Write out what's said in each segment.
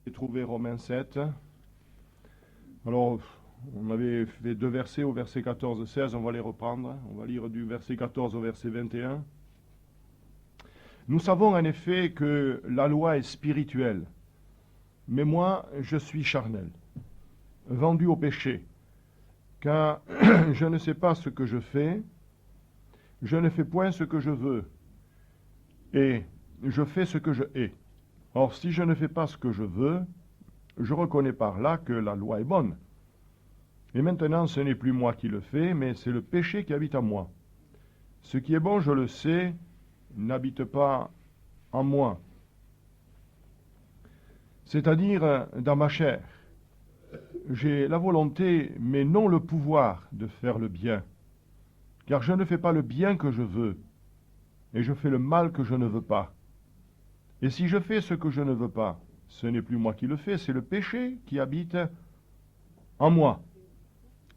J'ai trouvé Romains 7. Alors, on avait fait 2 versets, au verset 14-16, on va les reprendre. On va lire du verset 14 au verset 21. Nous savons en effet que la loi est spirituelle, mais moi, je suis charnel, vendu au péché, car je ne sais pas ce que je fais, je ne fais point ce que je veux, et je fais ce que je hais. Or, si je ne fais pas ce que je veux, je reconnais par là que la loi est bonne. Et maintenant, ce n'est plus moi qui le fais, mais c'est le péché qui habite en moi. Ce qui est bon, je le sais, n'habite pas en moi, c'est-à-dire dans ma chair. J'ai la volonté, mais non le pouvoir de faire le bien, car je ne fais pas le bien que je veux, et je fais le mal que je ne veux pas. Et si je fais ce que je ne veux pas, ce n'est plus moi qui le fais, c'est le péché qui habite en moi.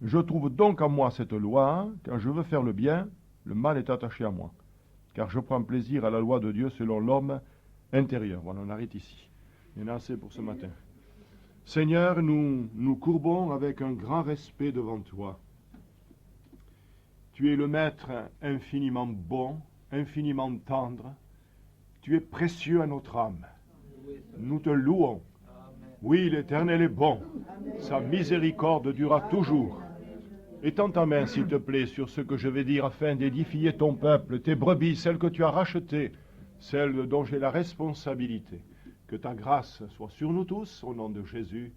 Je trouve donc en moi cette loi, quand je veux faire le bien, le mal est attaché à moi, car je prends plaisir à la loi de Dieu selon l'homme intérieur. Voilà, on arrête ici. Il y en a assez pour ce matin. Seigneur, nous nous courbons avec un grand respect devant toi. Tu es le Maître infiniment bon, infiniment tendre. Tu es précieux à notre âme. Nous te louons. Oui, l'Éternel est bon. Sa miséricorde durera toujours. Étends ta main, s'il te plaît, sur ce que je vais dire afin d'édifier ton peuple, tes brebis, celles que tu as rachetées, celles dont j'ai la responsabilité. Que ta grâce soit sur nous tous, au nom de Jésus.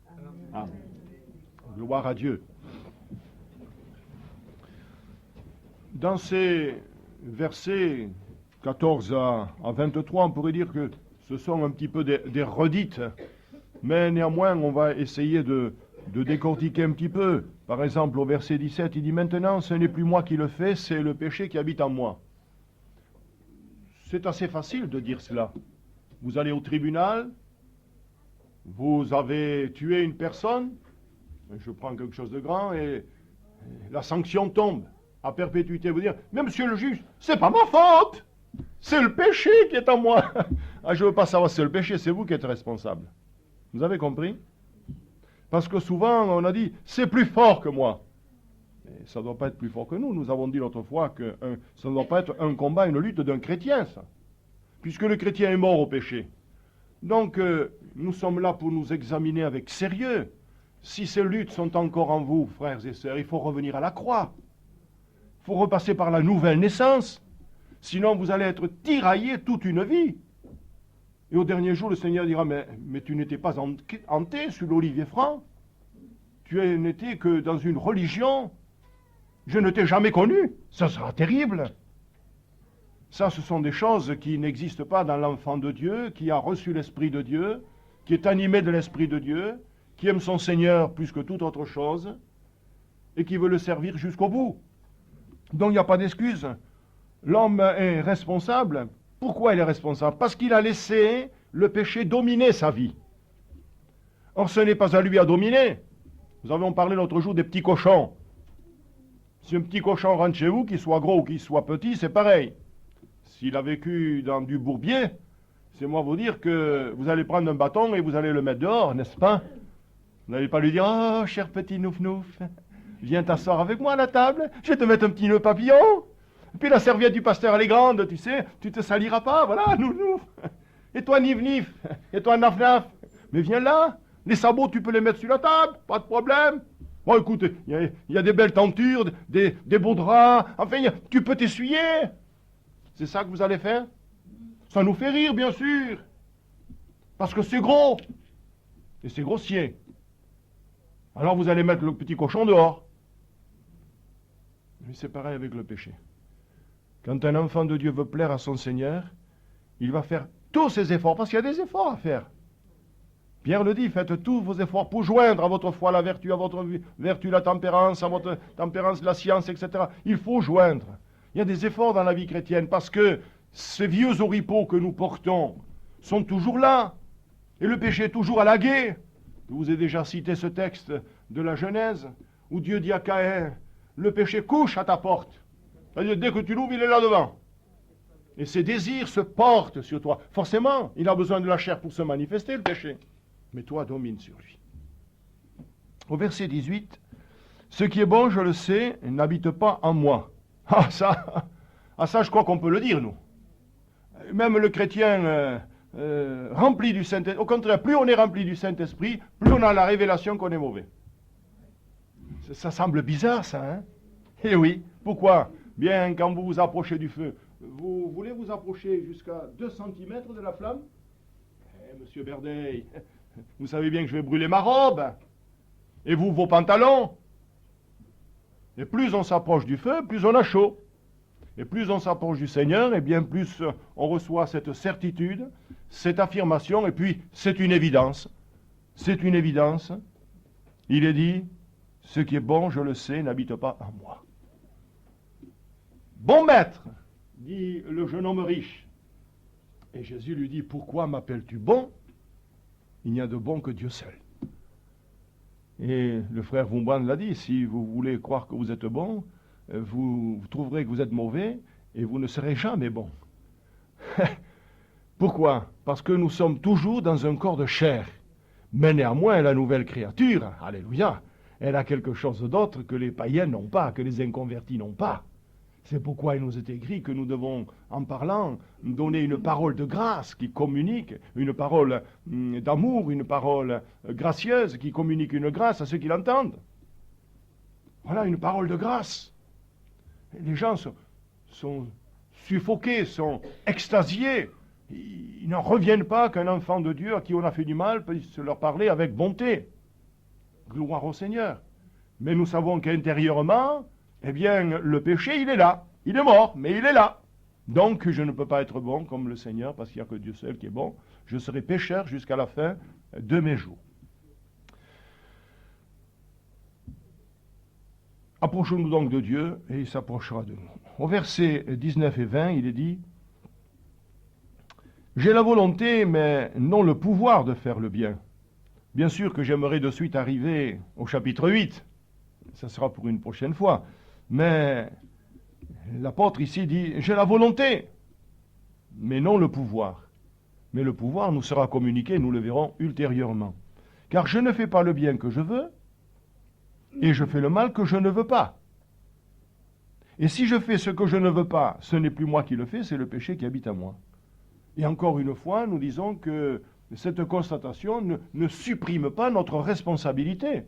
Amen. Gloire à Dieu. Dans ces versets 14 à 23, on pourrait dire que ce sont un petit peu des redites, mais néanmoins, on va essayer de décortiquer un petit peu. Par exemple, au verset 17, il dit « Maintenant, ce n'est plus moi qui le fais, c'est le péché qui habite en moi. » C'est assez facile de dire cela. Vous allez au tribunal, vous avez tué une personne, je prends quelque chose de grand, et la sanction tombe à perpétuité. Vous dire, mais monsieur le juge, c'est pas ma faute, c'est le péché qui est en moi. Ah, je ne veux pas savoir si c'est le péché, c'est vous qui êtes responsable. Vous avez compris? Parce que souvent, on a dit, c'est plus fort que moi. Et ça ne doit pas être plus fort que nous. Nous avons dit l'autre fois que ça ne doit pas être un combat, une lutte d'un chrétien, ça. Puisque le chrétien est mort au péché. Donc, nous sommes là pour nous examiner avec sérieux. Si ces luttes sont encore en vous, frères et sœurs, il faut revenir à la croix. Il faut repasser par la nouvelle naissance. Sinon, vous allez être tiraillés toute une vie. Et au dernier jour, le Seigneur dira, mais tu n'étais pas hanté sur l'olivier franc. Tu n'étais que dans une religion. Je ne t'ai jamais connu. Ça sera terrible. Ça, ce sont des choses qui n'existent pas dans l'enfant de Dieu, qui a reçu l'Esprit de Dieu, qui est animé de l'Esprit de Dieu, qui aime son Seigneur plus que toute autre chose, et qui veut le servir jusqu'au bout. Donc il n'y a pas d'excuse. L'homme est responsable. Pourquoi il est responsable? Parce qu'il a laissé le péché dominer sa vie. Or, ce n'est pas à lui à dominer. Nous avons parlé l'autre jour des petits cochons. Si un petit cochon rentre chez vous, qu'il soit gros ou qu'il soit petit, c'est pareil. S'il a vécu dans du bourbier, c'est moi vous dire que vous allez prendre un bâton et vous allez le mettre dehors, n'est-ce pas? Vous n'allez pas lui dire « Oh, cher petit nouf-nouf, viens t'asseoir avec moi à la table, je vais te mettre un petit nœud papillon. Et puis la serviette du pasteur, elle est grande, tu sais, tu te saliras pas, voilà, nouf-nouf. Et toi, nif-nif, et toi, naf-naf, mais viens là, les sabots, tu peux les mettre sur la table, pas de problème. Bon, écoute, il y a des belles tentures, des beaux draps, enfin, tu peux t'essuyer. » C'est ça que vous allez faire? Ça nous fait rire, bien sûr. Parce que c'est gros. Et c'est grossier. Alors vous allez mettre le petit cochon dehors. Mais c'est pareil avec le péché. Quand un enfant de Dieu veut plaire à son Seigneur, il va faire tous ses efforts, parce qu'il y a des efforts à faire. Pierre le dit, faites tous vos efforts pour joindre à votre foi la vertu, à votre vertu la tempérance, à votre tempérance la science, etc. Il faut joindre. Il y a des efforts dans la vie chrétienne parce que ces vieux oripeaux que nous portons sont toujours là. Et le péché est toujours à la guet. Je vous ai déjà cité ce texte de la Genèse où Dieu dit à Caïn, le péché couche à ta porte. C'est-à-dire, dès que tu l'ouvres, il est là devant. Et ses désirs se portent sur toi. Forcément, il a besoin de la chair pour se manifester, le péché. mais toi domine sur lui. Au verset 18, ce qui est bon, je le sais, n'habite pas en moi. Ça, je crois qu'on peut le dire, nous. Même le chrétien rempli du Saint-Esprit, au contraire, plus on est rempli du Saint-Esprit, plus on a la révélation qu'on est mauvais. Ça semble bizarre, ça, hein? Eh oui, pourquoi? Bien, quand vous vous approchez du feu, vous voulez vous approcher jusqu'à 2 cm de la flamme? Monsieur Berdeil, vous savez bien que je vais brûler ma robe. Et vous, vos pantalons. Et plus on s'approche du feu, plus on a chaud. Et plus on s'approche du Seigneur, et bien plus on reçoit cette certitude, cette affirmation, et puis c'est une évidence. C'est une évidence. Il est dit, ce qui est bon, je le sais, n'habite pas en moi. Bon maître, dit le jeune homme riche. Et Jésus lui dit, pourquoi m'appelles-tu bon? Il n'y a de bon que Dieu seul. Et le frère Wurmbrand l'a dit, si vous voulez croire que vous êtes bon, vous trouverez que vous êtes mauvais et vous ne serez jamais bon. Pourquoi? Parce que nous sommes toujours dans un corps de chair. Mais néanmoins, la nouvelle créature, alléluia, elle a quelque chose d'autre que les païens n'ont pas, que les inconvertis n'ont pas. C'est pourquoi il nous est écrit que nous devons, en parlant, donner une parole de grâce qui communique, une parole d'amour, une parole gracieuse qui communique une grâce à ceux qui l'entendent. Voilà, une parole de grâce. Et les gens sont suffoqués, sont extasiés. Ils n'en reviennent pas qu'un enfant de Dieu à qui on a fait du mal puisse leur parler avec bonté. Gloire au Seigneur. Mais nous savons qu'intérieurement, eh bien, le péché, il est là. Il est mort, mais il est là. Donc, je ne peux pas être bon comme le Seigneur, parce qu'il n'y a que Dieu seul qui est bon. Je serai pécheur jusqu'à la fin de mes jours. Approchons-nous donc de Dieu, et il s'approchera de nous. Au verset 19 et 20, il est dit, « J'ai la volonté, mais non le pouvoir de faire le bien. » Bien sûr que j'aimerais de suite arriver au chapitre 8. Ça sera pour une prochaine fois. Mais l'apôtre ici dit, j'ai la volonté, mais non le pouvoir. Mais le pouvoir nous sera communiqué, nous le verrons ultérieurement. Car je ne fais pas le bien que je veux, et je fais le mal que je ne veux pas. Et si je fais ce que je ne veux pas, ce n'est plus moi qui le fais, c'est le péché qui habite en moi. Et encore une fois, nous disons que cette constatation ne supprime pas notre responsabilité.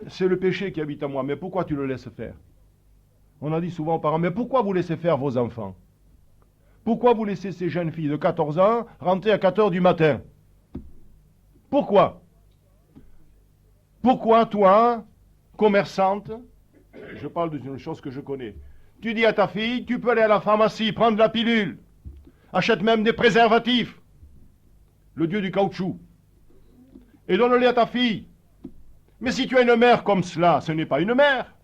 C'est le péché qui habite en moi, mais pourquoi tu le laisses faire? On a dit souvent aux parents, mais pourquoi vous laissez faire vos enfants? Pourquoi vous laissez ces jeunes filles de 14 ans rentrer à 4 heures du matin? Pourquoi? Pourquoi toi, commerçante, je parle d'une chose que je connais, tu dis à ta fille, tu peux aller à la pharmacie, prendre la pilule, achète même des préservatifs, le dieu du caoutchouc, et donne-les à ta fille. Mais si tu as une mère comme cela, ce n'est pas une mère.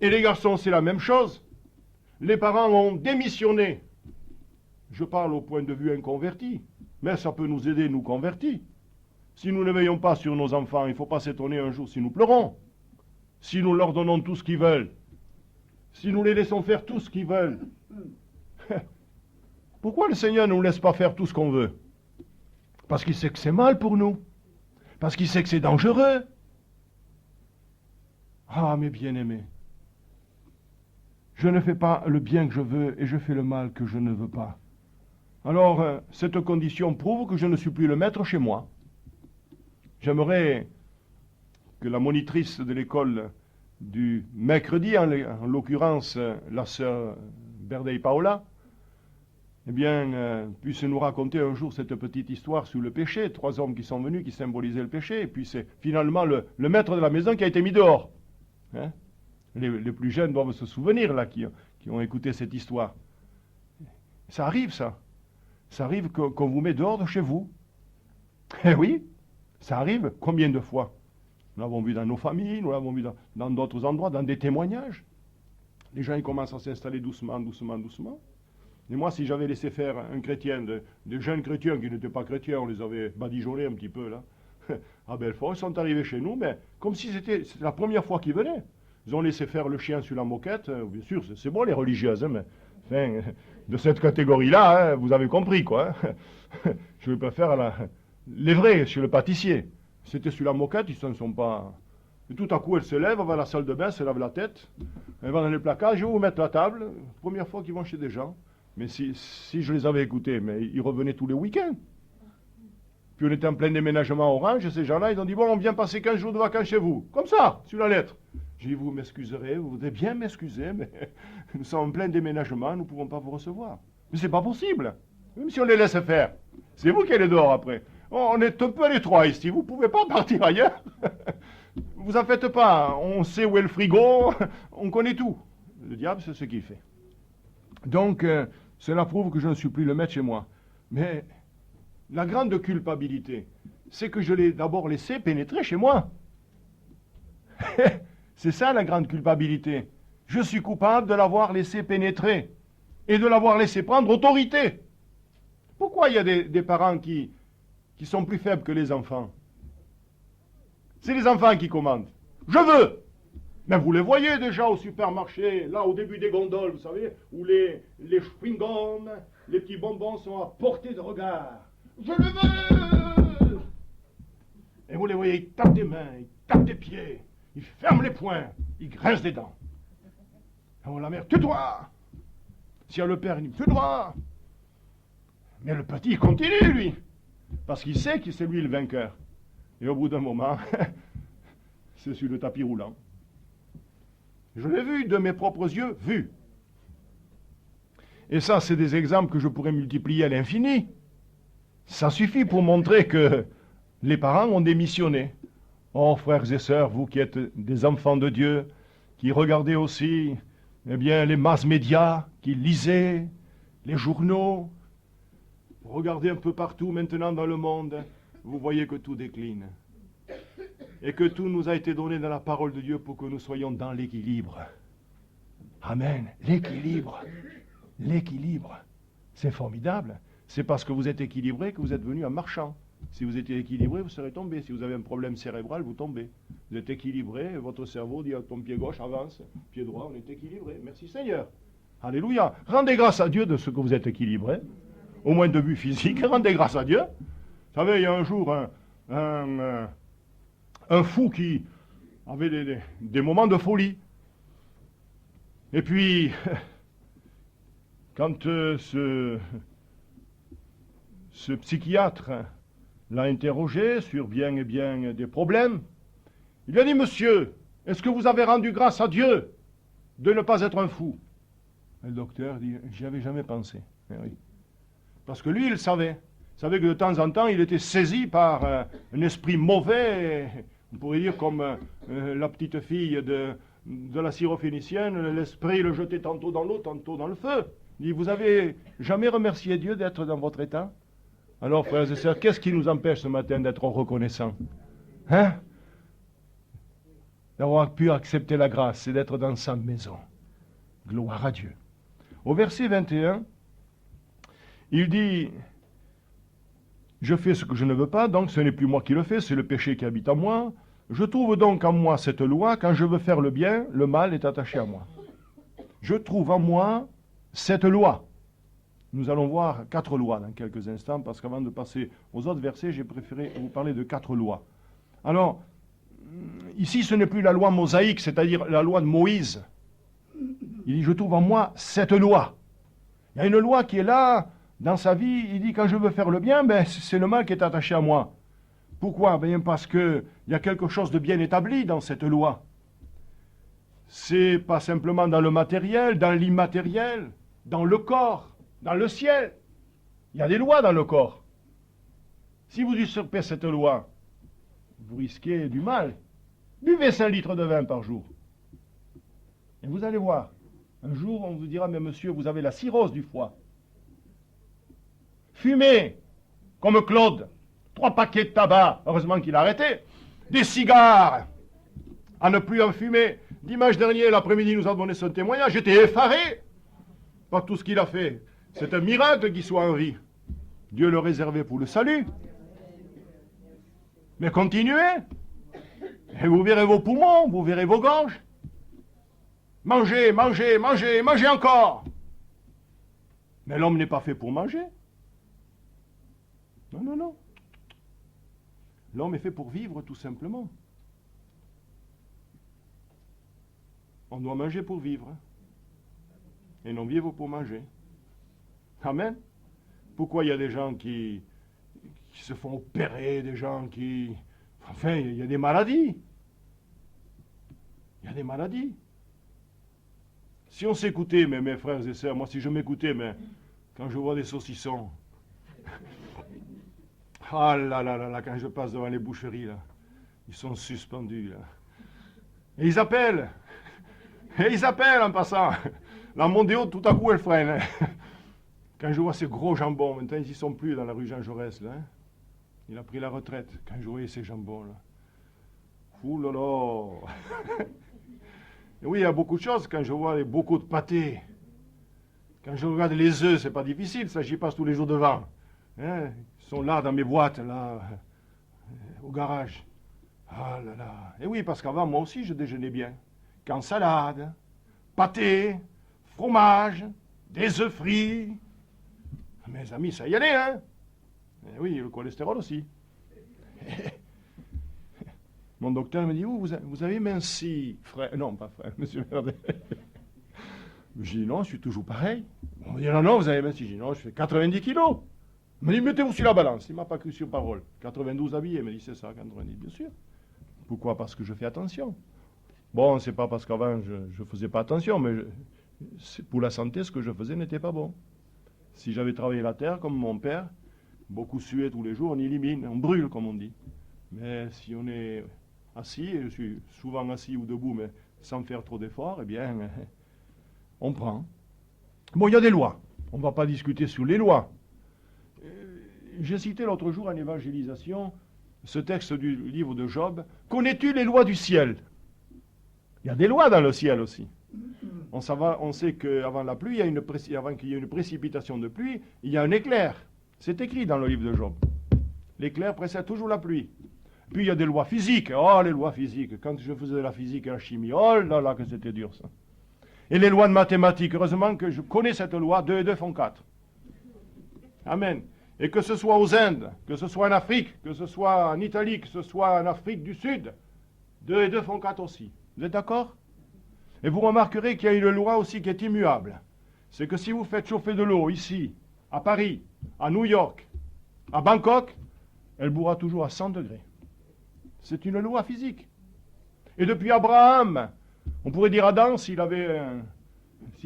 Et les garçons, c'est la même chose. Les parents ont démissionné. Je parle au point de vue inconverti, mais ça peut nous aider, nous convertis. Si nous ne veillons pas sur nos enfants, il ne faut pas s'étonner un jour si nous pleurons. Si nous leur donnons tout ce qu'ils veulent. Si nous les laissons faire tout ce qu'ils veulent. Pourquoi le Seigneur ne nous laisse pas faire tout ce qu'on veut? Parce qu'il sait que c'est mal pour nous. Parce qu'il sait que c'est dangereux. Ah, mes bien-aimés, je ne fais pas le bien que je veux et je fais le mal que je ne veux pas. Alors, cette condition prouve que je ne suis plus le maître chez moi. J'aimerais que la monitrice de l'école du mercredi, en l'occurrence la sœur Berdeil Paola, eh bien, puisse nous raconter un jour cette petite histoire sur le péché, 3 hommes qui sont venus, qui symbolisaient le péché, et puis c'est finalement le maître de la maison qui a été mis dehors. Hein? Les plus jeunes doivent se souvenir, là, qui ont écouté cette histoire. Ça arrive, ça. Ça arrive qu'on vous met dehors de chez vous. Eh oui, ça arrive. Combien de fois? Nous l'avons vu dans nos familles, nous l'avons vu dans d'autres endroits, dans des témoignages. Les gens, ils commencent à s'installer doucement, doucement, doucement. Et moi, si j'avais laissé faire un chrétien, des jeunes chrétiens qui n'étaient pas chrétiens, on les avait badigeonnés un petit peu, là, à Belfort, ils sont arrivés chez nous, mais comme si c'était la première fois qu'ils venaient. Ils ont laissé faire le chien sur la moquette. Bien sûr, c'est bon les religieuses, hein, mais enfin, de cette catégorie-là, hein, vous avez compris, quoi. Je préfère les vrais, chez le pâtissier. C'était sur la moquette, ils ne sont pas... Et tout à coup, elle se lève, elle va à la salle de bain, elle se lave la tête, elle va dans les placards, je vais vous mettre la table. Première fois qu'ils vont chez des gens. Mais si je les avais écoutés, mais ils revenaient tous les week-ends. Puis on était en plein déménagement à Orange, et ces gens-là, ils ont dit, bon, on vient passer 15 jours de vacances chez vous. Comme ça, sur la lettre. J'ai dit, vous m'excuserez, vous voudrez bien m'excuser, mais nous sommes en plein déménagement, nous ne pouvons pas vous recevoir. Mais c'est pas possible. Même si on les laisse faire. C'est vous qui allez dehors après. On est un peu à l'étroit ici, vous ne pouvez pas partir ailleurs. Vous en faites pas, on sait où est le frigo, on connaît tout. Le diable, c'est ce qu'il fait. Donc, cela prouve que je ne suis plus le maître chez moi. Mais la grande culpabilité, c'est que je l'ai d'abord laissé pénétrer chez moi. C'est ça la grande culpabilité. Je suis coupable de l'avoir laissé pénétrer et de l'avoir laissé prendre autorité. Pourquoi il y a des parents qui sont plus faibles que les enfants? C'est les enfants qui commandent. Je veux! Mais vous les voyez déjà au supermarché, là au début des gondoles, vous savez, où les chewing-gums, les petits bonbons sont à portée de regard. Je le veux! Et vous les voyez, ils tapent des mains, ils tapent des pieds, ils ferment les poings, ils grincent des dents. Et la mère, tais-toi! Si le père, il dit, tais-toi! Mais le petit, il continue, lui, parce qu'il sait que c'est lui le vainqueur. Et au bout d'un moment, c'est sur le tapis roulant. Je l'ai vu de mes propres yeux, vu. Et ça, c'est des exemples que je pourrais multiplier à l'infini. Ça suffit pour montrer que les parents ont démissionné. Oh, frères et sœurs, vous qui êtes des enfants de Dieu, qui regardez aussi, eh bien, les masses médias, qui lisez les journaux, regardez un peu partout maintenant dans le monde, vous voyez que tout décline. Et que tout nous a été donné dans la parole de Dieu pour que nous soyons dans l'équilibre. Amen. L'équilibre. L'équilibre. C'est formidable. C'est parce que vous êtes équilibré que vous êtes venu en marchant. Si vous étiez équilibré, vous serez tombé. Si vous avez un problème cérébral, vous tombez. Vous êtes équilibré, votre cerveau dit à ton pied gauche, avance. Pied droit, on est équilibré. Merci Seigneur. Alléluia. Rendez grâce à Dieu de ce que vous êtes équilibré. Au moins de vue physique, rendez grâce à Dieu. Vous savez, il y a un jour un fou qui avait des moments de folie. Et puis, quand ce psychiatre l'a interrogé sur bien et bien des problèmes, il lui a dit, monsieur, est-ce que vous avez rendu grâce à Dieu de ne pas être un fou? Et le docteur dit, j'y avais jamais pensé. Eh oui. Parce que lui, il savait. Il savait que de temps en temps, il était saisi par un esprit mauvais, on pourrait dire comme la petite fille de la syrophénicienne, l'esprit le jetait tantôt dans l'eau, tantôt dans le feu. Il dit, vous avez jamais remercié Dieu d'être dans votre état? Alors, frères et sœurs, qu'est-ce qui nous empêche ce matin d'être reconnaissants? Hein? D'avoir pu accepter la grâce et d'être dans sa maison. Gloire à Dieu. Au verset 21, il dit, je fais ce que je ne veux pas, donc ce n'est plus moi qui le fais, c'est le péché qui habite en moi. Je trouve donc en moi cette loi, quand je veux faire le bien, le mal est attaché à moi. Je trouve en moi cette loi. Nous allons voir 4 lois dans quelques instants, parce qu'avant de passer aux autres versets, j'ai préféré vous parler de 4 lois. Alors, ici ce n'est plus la loi mosaïque, c'est-à-dire la loi de Moïse. Il dit, je trouve en moi cette loi. Il y a une loi qui est là, dans sa vie, il dit, quand je veux faire le bien, ben, c'est le mal qui est attaché à moi. Pourquoi? Ben, parce qu'il y a quelque chose de bien établi dans cette loi. C'est pas simplement dans le matériel, dans l'immatériel, dans le corps, dans le ciel. Il y a des lois dans le corps. Si vous usurpez cette loi, vous risquez du mal. Buvez 5 litres de vin par jour. Et vous allez voir. Un jour, on vous dira, mais monsieur, vous avez la cirrhose du foie. Fumez, comme Claude. 3 paquets de tabac, heureusement qu'il a arrêté. Des cigares, à ne plus en fumer. Dimanche dernier, l'après-midi, nous avons donné son témoignage. J'étais effaré par tout ce qu'il a fait. C'est un miracle qu'il soit en vie. Dieu le réservait pour le salut. Mais continuez. Et vous verrez vos poumons, vous verrez vos gorges. Mangez, mangez, mangez, mangez encore. Mais l'homme n'est pas fait pour manger. Non, non, non. L'homme est fait pour vivre tout simplement. On doit manger pour vivre. Et non vivre pour manger. Amen. Pourquoi il y a des gens qui se font opérer, des gens qui... Enfin, il y a des maladies. Il y a des maladies. Si on s'écoutait, mes frères et sœurs, moi si je m'écoutais, mais quand je vois des saucissons, ah là là là là, quand je passe devant les boucheries, là, ils sont suspendus, là. Et ils appellent en passant. La Mondéo, tout à coup, elle freine. Hein. Quand je vois ces gros jambons, maintenant ils n'y sont plus dans la rue Jean Jaurès, là. Hein. Il a pris la retraite. Quand je voyais ces jambons, là. Ouh là là. Et oui, il y a beaucoup de choses. Quand je vois beaucoup de pâtés, quand je regarde les œufs, c'est pas difficile, ça j'y passe tous les jours devant. Hein, ils sont là dans mes boîtes, là, au garage. Ah là là. Et oui, parce qu'avant, moi aussi, je déjeunais bien. Qu'en salade, pâté, fromage, des œufs frits. Mes amis, ça y allait, hein. Et oui, le cholestérol aussi. Mon docteur me dit, vous avez minci, frère. Non, pas frère, monsieur Verdet. Je dis, non, je suis toujours pareil. On me dit, non, vous avez minci. Je dis, non, je fais 90 kilos. Il me dit, mettez-vous sur la balance. Il ne m'a pas cru sur parole. 92 habillés. Il me dit, c'est ça, 90, bien sûr. Pourquoi? Parce que je fais attention. Bon, c'est pas parce qu'avant, je ne faisais pas attention, mais pour la santé, ce que je faisais n'était pas bon. Si j'avais travaillé la terre, comme mon père, beaucoup sué tous les jours, on élimine, on brûle, comme on dit. Mais si on est assis, et je suis souvent assis ou debout, mais sans faire trop d'efforts, eh bien, on prend. Bon, il y a des lois. On ne va pas discuter sur les lois. J'ai cité l'autre jour en évangélisation ce texte du livre de Job. Connais-tu les lois du ciel? Il y a des lois dans le ciel aussi. On sait qu'avant la pluie, avant qu'il y ait une précipitation de pluie, il y a un éclair. C'est écrit dans le livre de Job. L'éclair précède toujours la pluie. Puis il y a des lois physiques. Oh, les lois physiques. Quand je faisais la physique et la chimie, oh là là, que c'était dur ça. Et les lois de mathématiques. Heureusement que je connais cette loi, 2 et 2 font 4. Amen. Et que ce soit aux Indes, que ce soit en Afrique, que ce soit en Italie, que ce soit en Afrique du Sud, 2 et 2 font 4 aussi. Vous êtes d'accord? Et vous remarquerez qu'il y a une loi aussi qui est immuable. C'est que si vous faites chauffer de l'eau ici, à Paris, à New York, à Bangkok, elle boira toujours à 100 degrés. C'est une loi physique. Et depuis Abraham, on pourrait dire Adam, s'il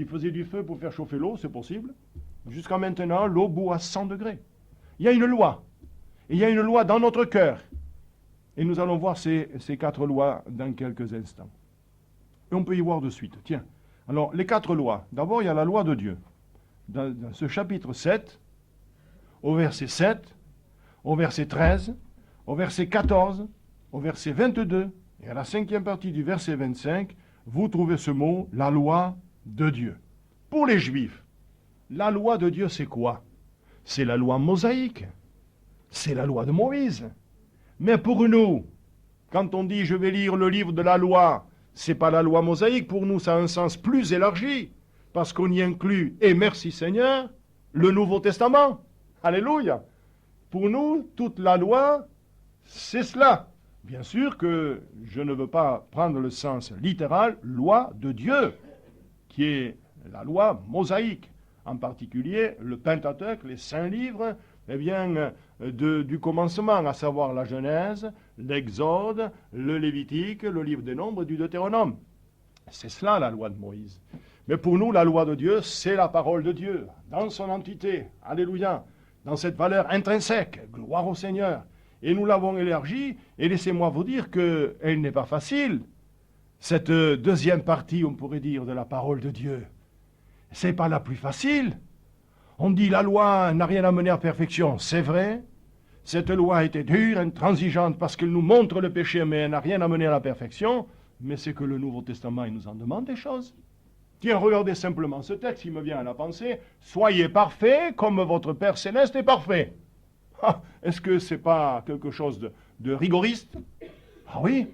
faisait du feu pour faire chauffer l'eau, c'est possible. Jusqu'à maintenant, l'eau bout à 100 degrés. Il y a une loi. Et il y a une loi dans notre cœur. Et nous allons voir ces 4 lois dans quelques instants. Et on peut y voir de suite. Tiens, alors les 4 lois. D'abord, il y a la loi de Dieu. Dans ce chapitre 7, au verset 7, au verset 13, au verset 14, au verset 22, et à la 5e partie du verset 25, vous trouvez ce mot, la loi de Dieu. Pour les Juifs, la loi de Dieu, c'est quoi? C'est la loi mosaïque. C'est la loi de Moïse. Mais pour nous, quand on dit « je vais lire le livre de la loi », c'est pas la loi mosaïque. Pour nous, ça a un sens plus élargi, parce qu'on y inclut, et merci Seigneur, le Nouveau Testament. Alléluia. Pour nous, toute la loi, c'est cela. Bien sûr que je ne veux pas prendre le sens littéral, loi de Dieu, qui est la loi mosaïque. En particulier, le Pentateuque, les 5 livres, eh bien, du commencement, à savoir la Genèse, l'Exode, le Lévitique, le livre des Nombres et du Deutéronome. C'est cela la loi de Moïse. Mais pour nous, la loi de Dieu, c'est la parole de Dieu, dans son entité, alléluia, dans cette valeur intrinsèque, gloire au Seigneur. Et nous l'avons élargie, et laissez-moi vous dire qu'elle n'est pas facile. Cette deuxième partie, on pourrait dire, de la parole de Dieu, c'est pas la plus facile. On dit la loi n'a rien à mener à perfection. C'est vrai. Cette loi était dure, intransigeante, parce qu'elle nous montre le péché, mais elle n'a rien à mener à la perfection. Mais c'est que le Nouveau Testament, il nous en demande des choses. Tiens, regardez simplement ce texte, il me vient à la pensée. Soyez parfaits comme votre Père Céleste est parfait. Ah, est-ce que c'est pas quelque chose de rigoriste? Ah oui.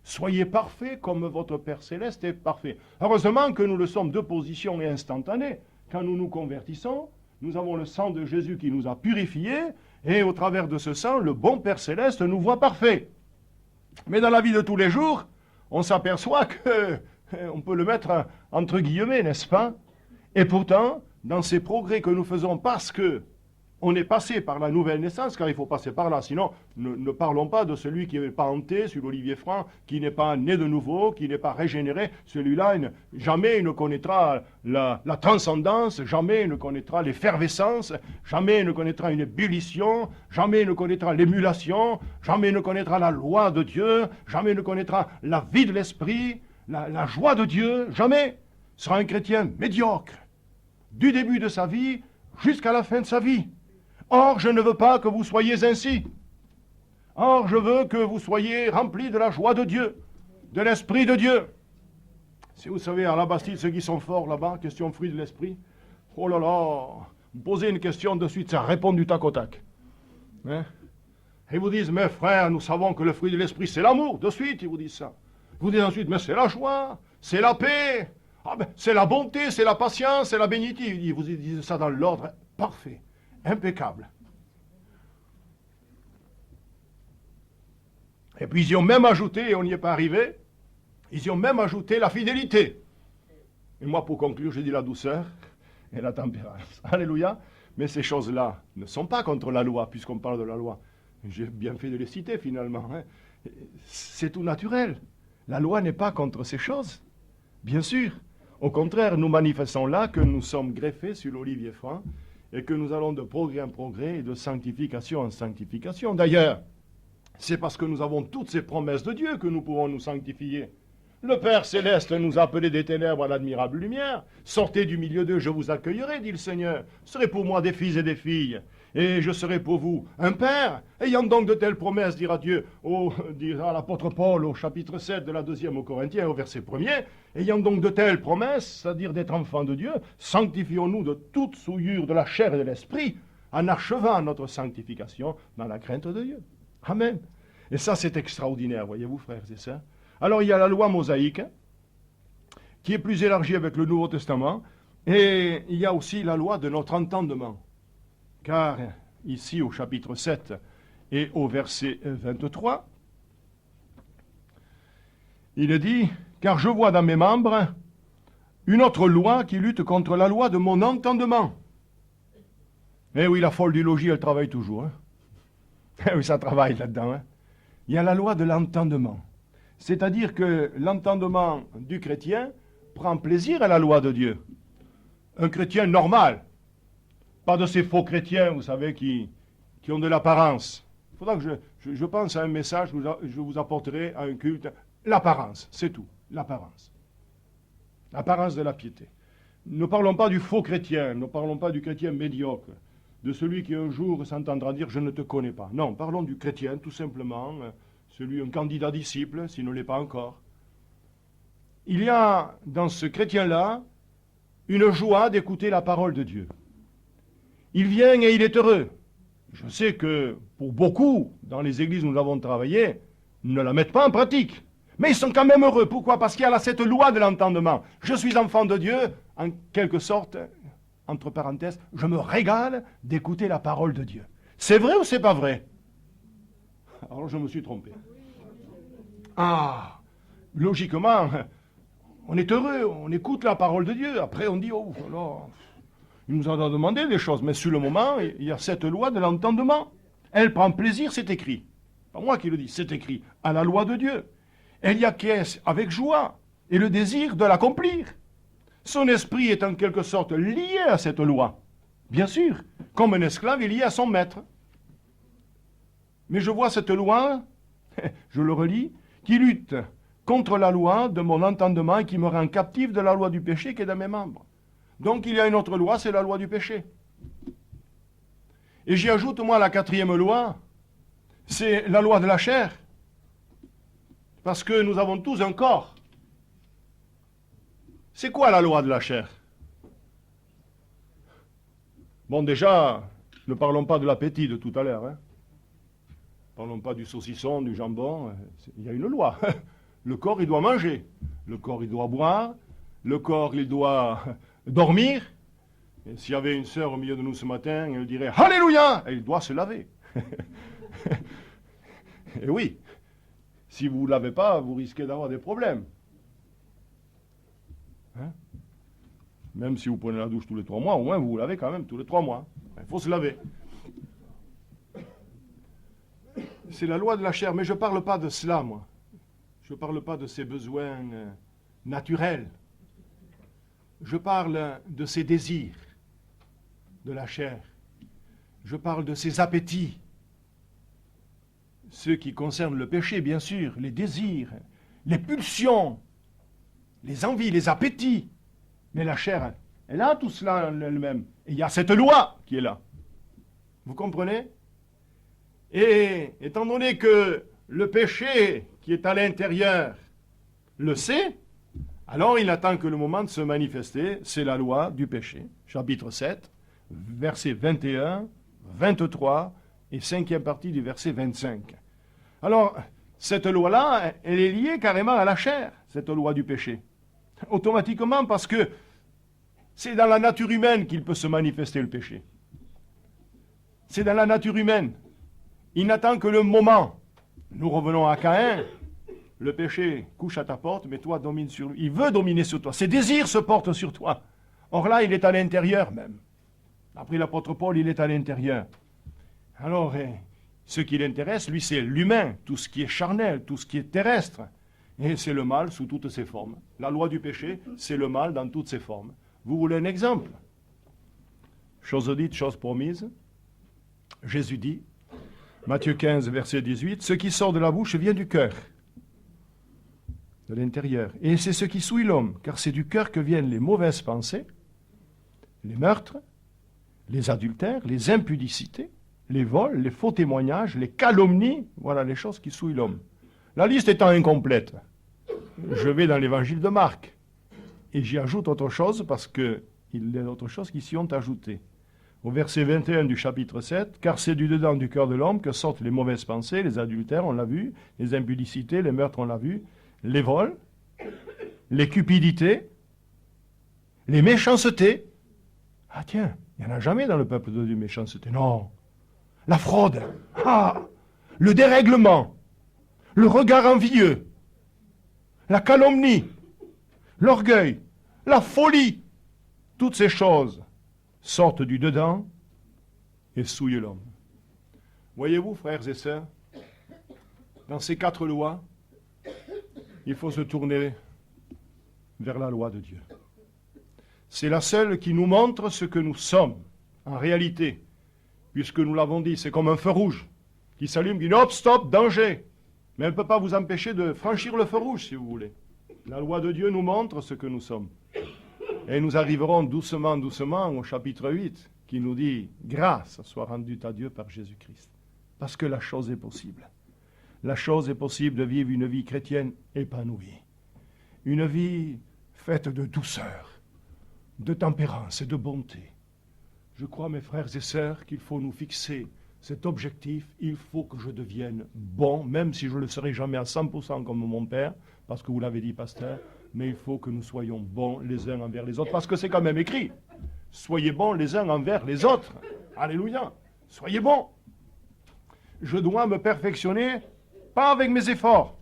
Soyez parfaits comme votre Père Céleste est parfait. Heureusement que nous le sommes de position et instantanée. Quand nous nous convertissons, nous avons le sang de Jésus qui nous a purifiés, Et au travers de ce sang, le bon Père Céleste nous voit parfait. Mais dans la vie de tous les jours, on s'aperçoit que on peut le mettre entre guillemets, n'est-ce pas? Et pourtant, dans ces progrès que nous faisons parce que on est passé par la nouvelle naissance, car il faut passer par là, sinon ne parlons pas de celui qui n'est pas hanté, sur l'olivier franc, qui n'est pas né de nouveau, qui n'est pas régénéré, celui-là, jamais il ne connaîtra la transcendance, jamais il ne connaîtra l'effervescence, jamais il ne connaîtra une ébullition, jamais il ne connaîtra l'émulation, jamais il ne connaîtra la loi de Dieu, jamais il ne connaîtra la vie de l'esprit, la joie de Dieu, jamais. Sera un chrétien médiocre, du début de sa vie jusqu'à la fin de sa vie. Or, je ne veux pas que vous soyez ainsi. Or, je veux que vous soyez remplis de la joie de Dieu, de l'Esprit de Dieu. Si vous savez, à la Bastille, ceux qui sont forts là-bas, question fruit de l'Esprit, oh là là, vous posez une question de suite, ça répond du tac au tac. Hein? Et ils vous disent, mais frère, nous savons que le fruit de l'Esprit, c'est l'amour. De suite, ils vous disent ça. Vous dites ensuite, mais c'est la joie, c'est la paix, c'est la bonté, c'est la patience, c'est la bénédiction. Ils vous disent ça dans l'ordre parfait. Impeccable. Et puis ils y ont même ajouté, et on n'y est pas arrivé, ils y ont même ajouté la fidélité. Et moi, pour conclure, j'ai dit la douceur et la tempérance. Alléluia. Mais ces choses-là ne sont pas contre la loi, puisqu'on parle de la loi. J'ai bien fait de les citer, finalement. Hein. C'est tout naturel. La loi n'est pas contre ces choses, bien sûr. Au contraire, nous manifestons là que nous sommes greffés sur l'olivier franc, et que nous allons de progrès en progrès et de sanctification en sanctification. D'ailleurs, c'est parce que nous avons toutes ces promesses de Dieu que nous pouvons nous sanctifier. Le Père Céleste nous a appelés des ténèbres à l'admirable lumière. Sortez du milieu d'eux, je vous accueillerai, dit le Seigneur. Serez pour moi des fils et des filles, et je serai pour vous un Père. Ayant donc de telles promesses, dira Dieu, dira l'apôtre Paul au chapitre 7 de la 2e aux Corinthiens, au verset 1er, ayant donc de telles promesses, c'est-à-dire d'être enfants de Dieu, sanctifions-nous de toute souillure de la chair et de l'esprit, en achevant notre sanctification dans la crainte de Dieu. Amen. Et ça, c'est extraordinaire, voyez-vous, frères et sœurs. Alors, il y a la loi mosaïque, qui est plus élargie avec le Nouveau Testament, et il y a aussi la loi de notre entendement. Car ici, au chapitre 7 et au verset 23, il est dit, « Car je vois dans mes membres une autre loi qui lutte contre la loi de mon entendement. » Eh oui, la folle du logis, elle travaille toujours. Hein. Eh oui, ça travaille là-dedans. Hein. Il y a la loi de l'entendement. C'est-à-dire que l'entendement du chrétien prend plaisir à la loi de Dieu. Un chrétien normal, pas de ces faux chrétiens, vous savez, qui ont de l'apparence. Il faudra que je pense à un message que je vous apporterai à un culte. L'apparence, c'est tout, l'apparence. L'apparence de la piété. Ne parlons pas du faux chrétien, ne parlons pas du chrétien médiocre, de celui qui un jour s'entendra dire « je ne te connais pas ». Non, parlons du chrétien, tout simplement, un candidat disciple, s'il ne l'est pas encore. Il y a dans ce chrétien-là une joie d'écouter la parole de Dieu. Il vient et il est heureux. Je sais que pour beaucoup, dans les églises où nous avons travaillé, ne la mettent pas en pratique. Mais ils sont quand même heureux. Pourquoi? Parce qu'il y a là cette loi de l'entendement. Je suis enfant de Dieu, en quelque sorte, entre parenthèses, je me régale d'écouter la parole de Dieu. C'est vrai ou c'est pas vrai? Alors je me suis trompé. Ah, logiquement, on est heureux, on écoute la parole de Dieu. Après on dit, oh, alors, il nous a demandé des choses. Mais sur le moment, il y a cette loi de l'entendement. Elle prend plaisir, c'est écrit. Pas moi qui le dis, c'est écrit. À la loi de Dieu. Elle y acquiesce avec joie et le désir de l'accomplir. Son esprit est en quelque sorte lié à cette loi. Bien sûr, comme un esclave est lié à son maître. Mais je vois cette loi, je le relis, qui lutte contre la loi de mon entendement et qui me rend captif de la loi du péché qui est dans mes membres. Donc il y a une autre loi, c'est la loi du péché. Et j'y ajoute, moi, la 4e loi, c'est la loi de la chair. Parce que nous avons tous un corps. C'est quoi la loi de la chair? Bon, déjà, ne parlons pas de l'appétit de tout à l'heure. Hein. Ne parlons pas du saucisson, du jambon. Il y a une loi. Le corps, il doit manger. Le corps, il doit boire. Le corps, il doit dormir. Et s'il y avait une sœur au milieu de nous ce matin, elle dirait « Alléluia !» Elle doit se laver. Et oui, si vous ne vous lavez pas, vous risquez d'avoir des problèmes. Hein? Même si vous prenez la douche tous les 3 mois, au moins vous vous lavez quand même tous les 3 mois. Il faut se laver. C'est la loi de la chair, mais je ne parle pas de cela, moi. Je ne parle pas de ses besoins naturels. Je parle de ses désirs, de la chair. Je parle de ses appétits. Ceux qui concernent le péché, bien sûr, les désirs, les pulsions, les envies, les appétits. Mais la chair, elle a tout cela en elle-même. Et il y a cette loi qui est là. Vous comprenez? Et étant donné que le péché qui est à l'intérieur le sait, alors il attend que le moment de se manifester, c'est la loi du péché. Chapitre 7, versets 21, 23 et 5e partie du verset 25. Alors, cette loi-là, elle est liée carrément à la chair, cette loi du péché. Automatiquement, parce que c'est dans la nature humaine qu'il peut se manifester le péché. C'est dans la nature humaine. Il n'attend que le moment. Nous revenons à Caïn. Le péché couche à ta porte, mais toi domine sur lui. Il veut dominer sur toi. Ses désirs se portent sur toi. Or là, il est à l'intérieur même. Après l'apôtre Paul, il est à l'intérieur. Alors, ce qui l'intéresse, lui, c'est l'humain, tout ce qui est charnel, tout ce qui est terrestre. Et c'est le mal sous toutes ses formes. La loi du péché, c'est le mal dans toutes ses formes. Vous voulez un exemple? Chose dite, chose promise. Jésus dit, Matthieu 15, verset 18, « Ce qui sort de la bouche vient du cœur, de l'intérieur. Et c'est ce qui souille l'homme, car c'est du cœur que viennent les mauvaises pensées, les meurtres, les adultères, les impudicités, les vols, les faux témoignages, les calomnies, voilà les choses qui souillent l'homme. La liste étant incomplète, je vais dans l'évangile de Marc, et j'y ajoute autre chose parce qu'il y a d'autres choses qui s'y ont ajoutées. Au verset 21 du chapitre 7, « Car c'est du dedans du cœur de l'homme que sortent les mauvaises pensées, les adultères, on l'a vu, les impudicités, les meurtres, on l'a vu, les vols, les cupidités, les méchancetés. » Ah tiens, il n'y en a jamais dans le peuple de Dieu, méchanceté. Non. La fraude. Ah, le dérèglement. Le regard envieux. La calomnie. L'orgueil. La folie. Toutes ces choses sortent du dedans et souillent l'homme. Voyez-vous, frères et sœurs, dans ces 4 lois, il faut se tourner vers la loi de Dieu. C'est la seule qui nous montre ce que nous sommes, en réalité, puisque nous l'avons dit, c'est comme un feu rouge qui s'allume, qui dit « Hop, stop, danger !» Mais elle ne peut pas vous empêcher de franchir le feu rouge, si vous voulez. La loi de Dieu nous montre ce que nous sommes. Et nous arriverons doucement, doucement au chapitre 8, qui nous dit « Grâce soit rendue à Dieu par Jésus-Christ ». Parce que la chose est possible. La chose est possible de vivre une vie chrétienne épanouie. Une vie faite de douceur, de tempérance et de bonté. Je crois, mes frères et sœurs, qu'il faut nous fixer cet objectif. Il faut que je devienne bon, même si je ne le serai jamais à 100% comme mon père, parce que vous l'avez dit, pasteur, mais il faut que nous soyons bons les uns envers les autres, parce que c'est quand même écrit. Soyez bons les uns envers les autres. Alléluia. Soyez bons. Je dois me perfectionner, pas avec mes efforts,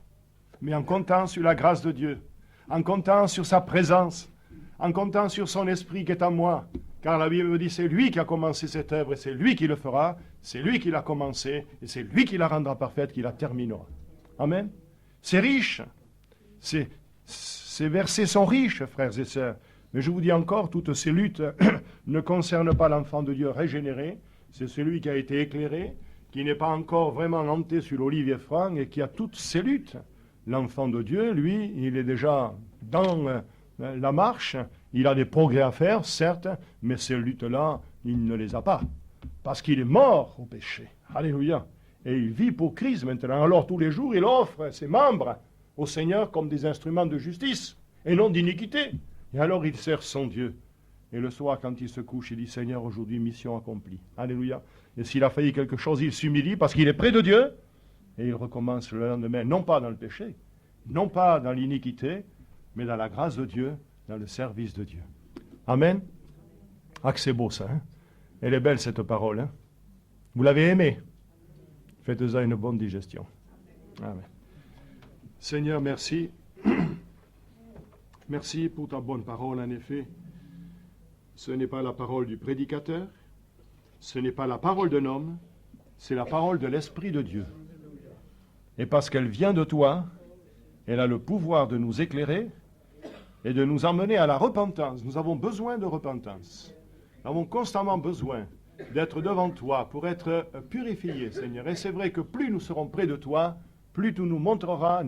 mais en comptant sur la grâce de Dieu, en comptant sur sa présence, en comptant sur son esprit qui est en moi. Car la Bible me dit, c'est lui qui a commencé cette œuvre et c'est lui qui le fera, c'est lui qui l'a commencé et c'est lui qui la rendra parfaite, qui la terminera. Amen. C'est riche. Ces versets sont riches, frères et sœurs. Mais je vous dis encore, toutes ces luttes ne concernent pas l'enfant de Dieu régénéré. C'est celui qui a été éclairé, qui n'est pas encore vraiment hanté sur l'olivier franc et qui a toutes ces luttes. L'enfant de Dieu, lui, il est déjà dans la marche. Il a des progrès à faire, certes, mais ces luttes-là, il ne les a pas. Parce qu'il est mort au péché. Alléluia. Et il vit pour Christ maintenant. Alors tous les jours, il offre ses membres au Seigneur comme des instruments de justice et non d'iniquité. Et alors il sert son Dieu. Et le soir, quand il se couche, il dit, Seigneur, aujourd'hui, mission accomplie. Alléluia. Et s'il a failli quelque chose, il s'humilie parce qu'il est près de Dieu. Et il recommence le lendemain, non pas dans le péché, non pas dans l'iniquité, mais dans la grâce de Dieu, dans le service de Dieu. Amen. Ah, que c'est beau ça, hein? Elle est belle cette parole, hein? Vous l'avez aimée? Faites-en une bonne digestion. Amen. Seigneur, merci. Merci pour ta bonne parole, en effet. Ce n'est pas la parole du prédicateur, ce n'est pas la parole d'un homme, c'est la parole de l'Esprit de Dieu. Et parce qu'elle vient de toi, elle a le pouvoir de nous éclairer et de nous emmener à la repentance. Nous avons besoin de repentance. Nous avons constamment besoin d'être devant toi pour être purifiés, Seigneur. Et c'est vrai que plus nous serons près de toi, plus tu nous montreras